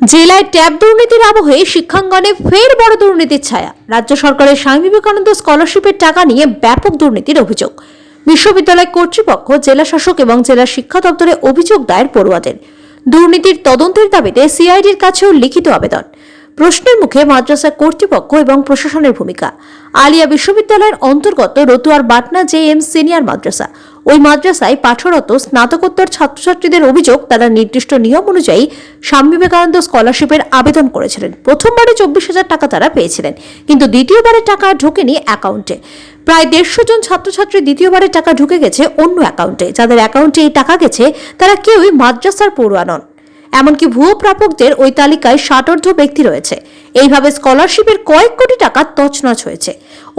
জেলায় ট্যাব দুর্নীতির আবহে শিক্ষাঙ্গনে ফের বড় দুর্নীতির ছায়া। রাজ্য সরকারের স্বামী বিবেকানন্দ স্কলারশিপের টাকা নিয়ে ব্যাপক দুর্নীতির অভিযোগ। বিশ্ববিদ্যালয় কর্তৃপক্ষ, জেলা শাসক এবং জেলা শিক্ষা দপ্তরে অভিযোগ দায়ের পড়ুয়াদের। দুর্নীতির তদন্তের দাবিতে সিআইডির কাছেও লিখিত আবেদন। প্রশ্নের মুখে মাদ্রাসা কর্তৃপক্ষ এবং প্রশাসনের ভূমিকা। আলিয়া বিশ্ববিদ্যালয়ের অন্তর্গত রতুয়ার বাটনা জেএম সিনিয়র মাদ্রাসা। ওই মাদ্রাসায় পাঠরত স্নাতকোত্তর ছাত্রছাত্রীদের অভিযোগ, তারা নির্দিষ্ট নিয়ম অনুযায়ী স্বামী বিবেকানন্দ স্কলারশিপের আবেদন করেছিলেন। প্রথমবারে 24,000 টাকা তারা পেয়েছিলেন, কিন্তু দ্বিতীয়বারে টাকা ঢোকেনি অ্যাকাউন্টে। প্রায় 150 জন ছাত্রছাত্রী দ্বিতীয়বারে টাকা ঢুকে গেছে অন্য অ্যাকাউন্টে। যাদের অ্যাকাউন্টে এই টাকা গেছে তারা কেউই মাদ্রাসার পড়ুয়া নন। এমনকি ভুয়ো প্রাপকদের ওই তালিকায় ষাটোর্ধ্ব ব্যক্তি রয়েছে। এইভাবে স্কলারশিপের কয়েক কোটি টাকা তছনছ হয়েছে।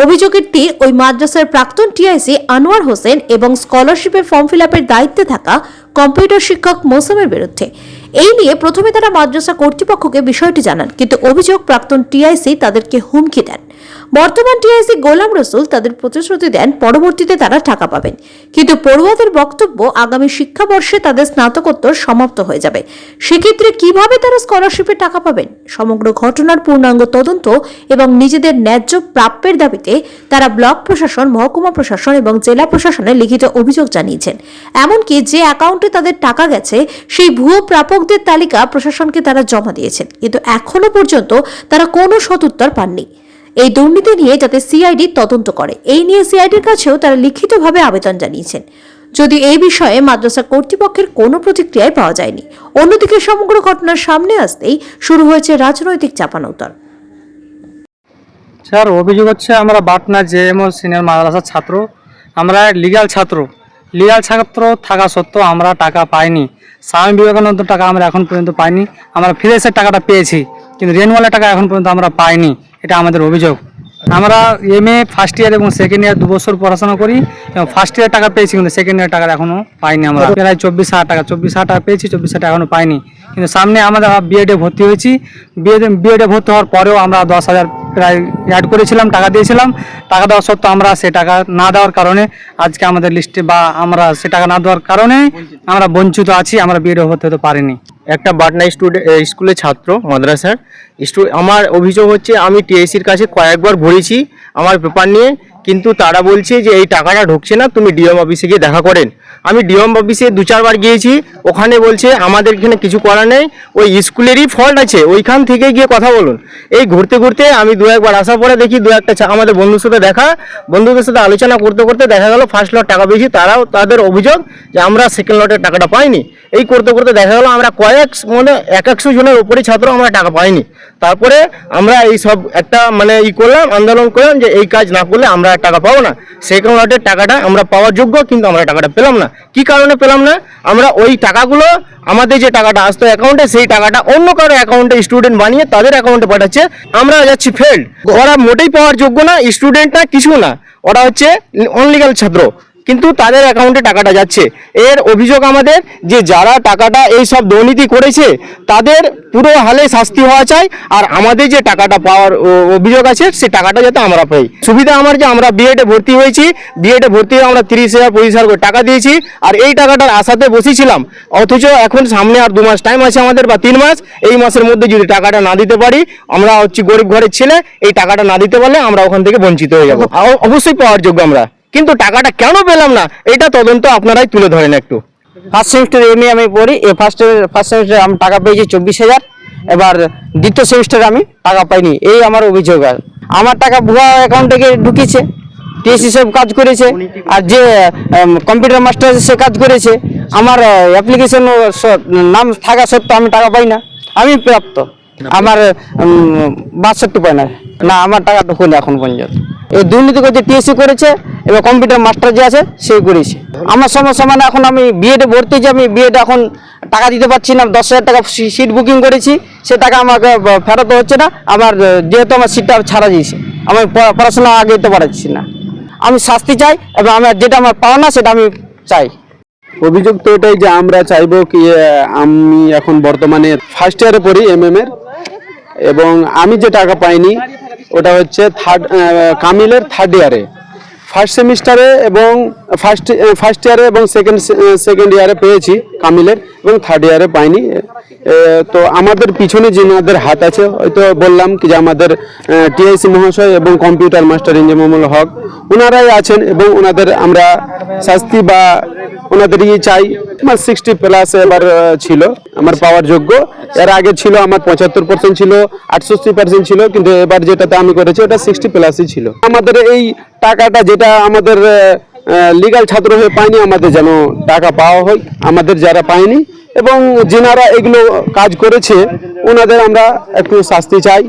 অভিযোগের তীর ওই মাদ্রাসার প্রাক্তন টিআইসি আনোয়ার হোসেন এবং স্কলারশিপের ফর্ম ফিল আপের দায়িত্বে থাকা কম্পিউটার শিক্ষক মৌসুমের বিরুদ্ধে। এই নিয়ে প্রথমে তারা মাদ্রাসা কর্তৃপক্ষকে বিষয়টি জানান, কিন্তু অভিযোগ প্রাক্তন টিআইসি তাদেরকে হুমকি দেন। বর্তমান টিআইসি গোলাম রসুল তাদের প্রতিশ্রুতি দেন পরবর্তীতে তারা টাকা পাবেন, কিন্তু পড়ুয়াদের বক্তব্য আগামী শিক্ষাবর্ষে তাদের স্নাতকোত্তর সমাপ্ত হয়ে যাবে। সেক্ষেত্রে কিভাবে তারা স্কলারশিপে টাকা পাবেন? সমগ্র ঘটনার পূর্ণাঙ্গ তদন্ত এবং নিজেদের ন্যায্য প্রাপ্যের দাবিতে তারা ব্লক প্রশাসন, মহকুমা প্রশাসন এবং জেলা প্রশাসনে লিখিত অভিযোগ জানিয়েছেন। এমনকি যে অ্যাকাউন্টে তাদের টাকা গেছে সেই ভুয়ো প্রাপকদের তালিকা প্রশাসনকে তারা জমা দিয়েছেন, কিন্তু এখনো পর্যন্ত তারা কোনো সদুত্তর পাননি। এই দুর্নীতি নিয়ে যাতে সিআইডি তদন্ত করে, এই নিয়ে সিআইডির কাছেও তারা লিখিতভাবে আবেদন জানিয়েছেন। যদি এই বিষয়ে মাদ্রাসা কর্তৃপক্ষের কোনো প্রতিক্রিয়ায় পাওয়া যায়নি। অন্যদিকে সমগ্র ঘটনার সামনে আসতেই শুরু হয়েছে রাজনৈতিক চাপানোতর। স্যার, অভিযোগ হচ্ছে আমরা বাটনা জেএমও সিনিয়র মাদ্রাসার ছাত্র। আমরা লিগ্যাল ছাত্র থাকা সত্ত্বেও আমরা টাকা পাইনি। স্বামী বিবেকানন্দ টাকা আমরা এখন পর্যন্ত পাইনি। আমরা ফ্রেশের টাকাটা পেয়েছি, কিন্তু রেনওয়ালা টাকা এখন পর্যন্ত আমরা পাইনি। এটা আমাদের অভিযোগ। আমরা এমএ ফার্স্ট ইয়ার এবং সেকেন্ড ইয়ার 2 বছর পড়াশোনা করি এবং ফার্স্ট ইয়ার টাকা পেয়েছি, কিন্তু সেকেন্ড ইয়ার টাকা এখনও পাইনি। আমরা প্রায় 24,000 টাকা পেয়েছি, 24,000 টাকা এখনও পাইনি। কিন্তু সামনে আমরা বিএডে ভর্তি হয়েছি। বিএডে ভর্তি হওয়ার পরেও আমরা 10,000 প্রায় অ্যাড করেছিলাম, টাকা দিয়েছিলাম। টাকা দেওয়া সত্ত্বেও আমরা সে টাকা না দেওয়ার কারণে আজকে আমাদের লিস্টে বা আমরা সে টাকা না দেওয়ার কারণে আমরা বঞ্চিত আছি। আমরা বিএডে ভর্তি হতে পারিনি। একটা বাটনা স্কুলের ছাত্র মাদ্রাসার আমার অভিযোগ হচ্ছে, আমি টিএসির কাছে কয়েকবার ঘুরেছি আমার পেপার নিয়ে, কিন্তু তারা বলছে যে এই টাকাটা ঢুকছে না, তুমি ডিএম অফিসে গিয়ে দেখা করেন। আমি ডিএম অফিসে 2-4 বার গিয়েছি, ওখানে বলছে আমাদের এখানে কিছু করার নেই, ওই স্কুলেরই ফল্ট আছে, ওইখান থেকে গিয়ে কথা বলুন। এই ঘুরতে ঘুরতে আমি 2-1 আসার পরে দেখি 2-1টা আমাদের বন্ধুদের সাথে আলোচনা করতে করতে দেখা গেল ফার্স্ট লট টাকা পেয়েছি। তারাও তাদের অভিযোগ যে আমরা সেকেন্ড লটের টাকাটা পাইনি। এই করতে করতে দেখা গেল আমরা 100 জনের উপরে ছাত্র আমরা টাকা পাইনি। তারপরে আমরা এই সব একটা করলাম, আন্দোলন করলাম যে এই কাজ না করলে আমরা টাকা পাবো না। সেকেন্ড লটের টাকাটা আমরা পাওয়ার যোগ্য, কিন্তু আমরা টাকাটা পেলাম না। কি কারণে পেলাম না? আমরা ওই টাকাগুলো, আমাদের যে টাকাটা আসতো অ্যাকাউন্টে, সেই টাকাটা অন্য কারো অ্যাকাউন্টে স্টুডেন্ট বানিয়ে তাদের অ্যাকাউন্টে পাঠাচ্ছে। আমরা যাচ্ছি ফেল্ড। ওরা মোটেই পাওয়ার যোগ্য না, স্টুডেন্ট না, কিছু না, ওরা হচ্ছে অনলিগাল ছাত্র, কিন্তু তাদের অ্যাকাউন্টে টাকাটা যাচ্ছে। এর অভিযোগ আমাদের যে যারা টাকাটা এই সব দুর্নীতি করেছে তাদের পুরো হালে শাস্তি হওয়া চাই। আর আমাদের যে টাকাটা পাওয়ার অভিযোগ আছে সে টাকাটা যাতে আমরা পাই। সুবিধা আমার যে আমরা বিএডে ভর্তি হয়েছি, বিএডে ভর্তি হয়ে আমরা 30,000-25,000 করে টাকা দিয়েছি, আর এই টাকাটার আশাতে বসেছিলাম। অথচ এখন সামনে আর 2 মাস টাইম আছে আমাদের, বা 3 মাস। এই মাসের মধ্যে যদি টাকাটা না দিতে পারি, আমরা হচ্ছে গরিব ঘরের ছেলে, এই টাকাটা না দিতে পারলে আমরা ওখান থেকে বঞ্চিত হয়ে যাবো। অবশ্যই পাওয়ার যোগ্য আমরা, কিন্তু টাকাটা কেন পেলাম না এটা তদন্ত আপনারাই তুলে ধরেন একটু। ফার্স্ট সেমিস্টার এমএ আমি পড়ি। ফার্স্ট সেমিস্টারে আমি টাকা পেয়েছি 24,000। এবার দ্বিতীয় সেমিস্টারে আমি টাকা পাইনি, এই আমার অভিযোগ। আর আমার টাকা ভুয়া অ্যাকাউন্ট থেকে ঢুকেছে, টিএসি সব কাজ করেছে, আর যে কম্পিউটার মাস্টার সে কাজ করেছে। আমার অ্যাপ্লিকেশন নাম থাকা সত্ত্বেও আমি টাকা পাই না। আমি প্রাপ্ত, আমার 62 পাই না। আমার টাকা ঢুকুনি এখন পর্যন্ত। এই দুর্নীতি করছে টিএসসি করেছে, এবার কম্পিউটার মাস্টার যে আছে সেই করেছে। আমার সমস্যা এখন আমি বিএডে ভর্তি হয়েছি, আমি বিএডে এখন টাকা দিতে পারছি না। 10,000 টাকা সিট বুকিং করেছি, সে টাকা আমাকে ফেরত হচ্ছে না। আমার যেহেতু আমার সিটটা ছাড়া দিয়েছে, আমি পড়াশোনা আগে দিতে পারছি না। আমি শাস্তি চাই, এবং আমার যেটা আমার পাওয়া না সেটা আমি চাই। অভিযোগ তো এটাই যে আমরা চাইবো কি, আমি এখন বর্তমানে ফার্স্ট ইয়ারে পড়ি এমএম এর, এবং আমি যে টাকা পাইনি ওটা হচ্ছে কামিলের 3rd ইয়ারে। ফার্স্ট সেমিস্টারে এবং ফার্স্ট ইয়ারে এবং সেকেন্ড ইয়ারে পেয়েছি কামিলের, এবং থার্ড ইয়ারে পাইনি। তো আমাদের পিছনে যিনাদের হাত আছে, হয়তো বললাম কি যে আমাদের টিআইসি মহাশয় এবং কম্পিউটার মাস্টার ইনজামুল হক ওনারাই আছেন, এবং ওনাদের আমরা শাস্তি বা ওনাদের চাই। আমার 60+ এবার ছিল আমার পাওয়ার যোগ্য। এর আগে ছিল আমার 75% ছিল, 68% ছিল, কিন্তু এবার যেটাতে আমি করেছি ওটা 60+ই ছিল। আমাদের এই টাকাটা যেটা আমাদের লিগ্যাল ছাত্র হয়ে পাইনি, আমাদের যেন টাকা পাওয়া হয়, আমাদের যারা পায়নি, এবং যেনারা এগুলো কাজ করেছে ওনাদের আমরা একটু শাস্তি চাই।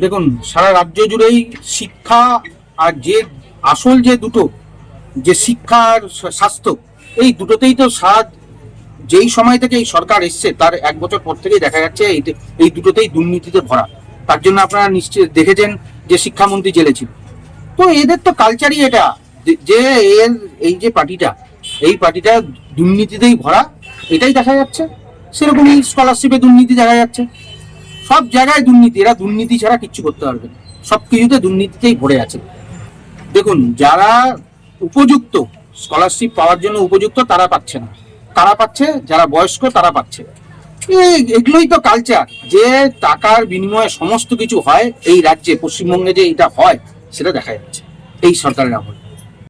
দেখুন, সারা রাজ্য জুড়েই শিক্ষা আর যে আসল যে দুটো, যে শিক্ষা আর স্বাস্থ্য, এই দুটোতেই তো যেই সময় থেকে এই সরকার এসছে তার 1 বছর পর থেকেই দেখা যাচ্ছে এই দুটোতেই দুর্নীতিতে ভরা। তার জন্য আপনারা নিশ্চয় দেখেছেন যে শিক্ষামন্ত্রী জেলে ছিল। তো এদের তো কালচারই এটা, যে এই যে পার্টিটা দুর্নীতিতেই ভরা, এটাই দেখা যাচ্ছে। সেরকমই স্কলারশিপে দুর্নীতি দেখা যাচ্ছে, সব জায়গায় দুর্নীতি। এরা দুর্নীতি ছাড়া কিচ্ছু করতে পারবে না, সব কিছুতে দুর্নীতিতেই ভরে আছে। দেখুন, যারা উপযুক্ত স্কলারশিপ পাওয়ার জন্য উপযুক্ত তারা পাচ্ছে না, তারা পাচ্ছে যারা বয়স্ক তারা পাচ্ছে। এগুলোই তো কালচার, যে টাকার বিনিময়ে সমস্ত কিছু হয় এই রাজ্যে, পশ্চিমবঙ্গে যে এটা হয় সেটা দেখা যাচ্ছে এই সরকারের আমলে।